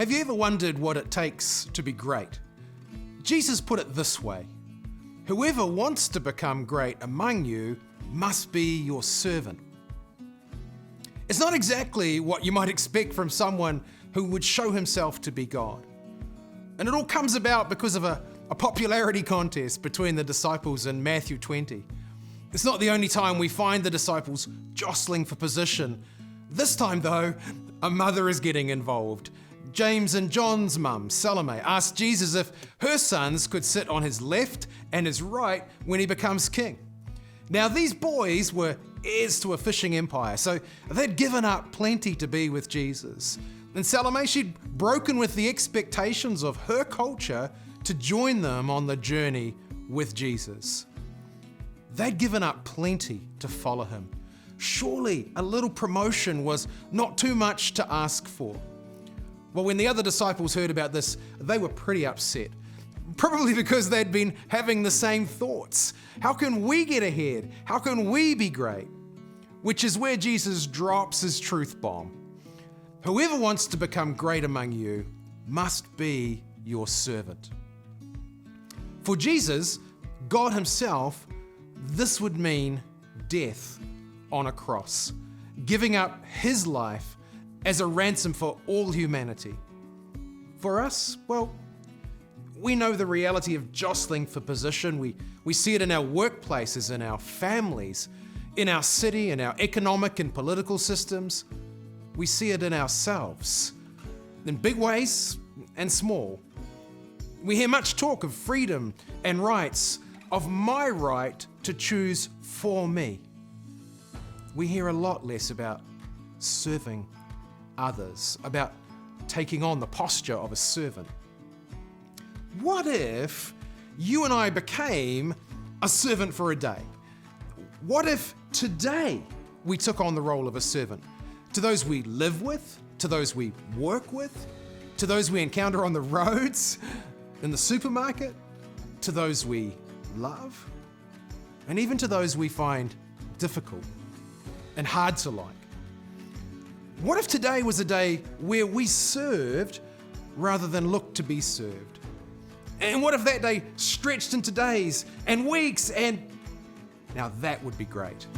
Have you ever wondered what it takes to be great? Jesus put it this way: whoever wants to become great among you must be your servant. It's not exactly what you might expect from someone who would show himself to be God. And it all comes about because of a popularity contest between the disciples in Matthew 20. It's not the only time we find the disciples jostling for position. This time, though, a mother is getting involved. James and John's mum, Salome, asked Jesus if her sons could sit on his left and his right when he becomes king. Now, these boys were heirs to a fishing empire, so they'd given up plenty to be with Jesus. And Salome, she'd broken with the expectations of her culture to join them on the journey with Jesus. They'd given up plenty to follow him. Surely a little promotion was not too much to ask for. Well, when the other disciples heard about this, they were pretty upset. Probably because they'd been having the same thoughts. How can we get ahead? How can we be great? Which is where Jesus drops his truth bomb. Whoever wants to become great among you must be your servant. For Jesus, God himself, this would mean death on a cross, giving up his life as a ransom for all humanity. For us, well, we know the reality of jostling for position. We see it in our workplaces, in our families, in our city, in our economic and political systems. We see it in ourselves, in big ways and small. We hear much talk of freedom and rights, of my right to choose for me. We hear a lot less about serving others, about taking on the posture of a servant. What if you and I became a servant for a day? What if today we took on the role of a servant? To those we live with, to those we work with, to those we encounter on the roads, in the supermarket, to those we love, and even to those we find difficult and hard to like. What if today was a day where we served rather than looked to be served? And what if that day stretched into days and weeks, and now that would be great.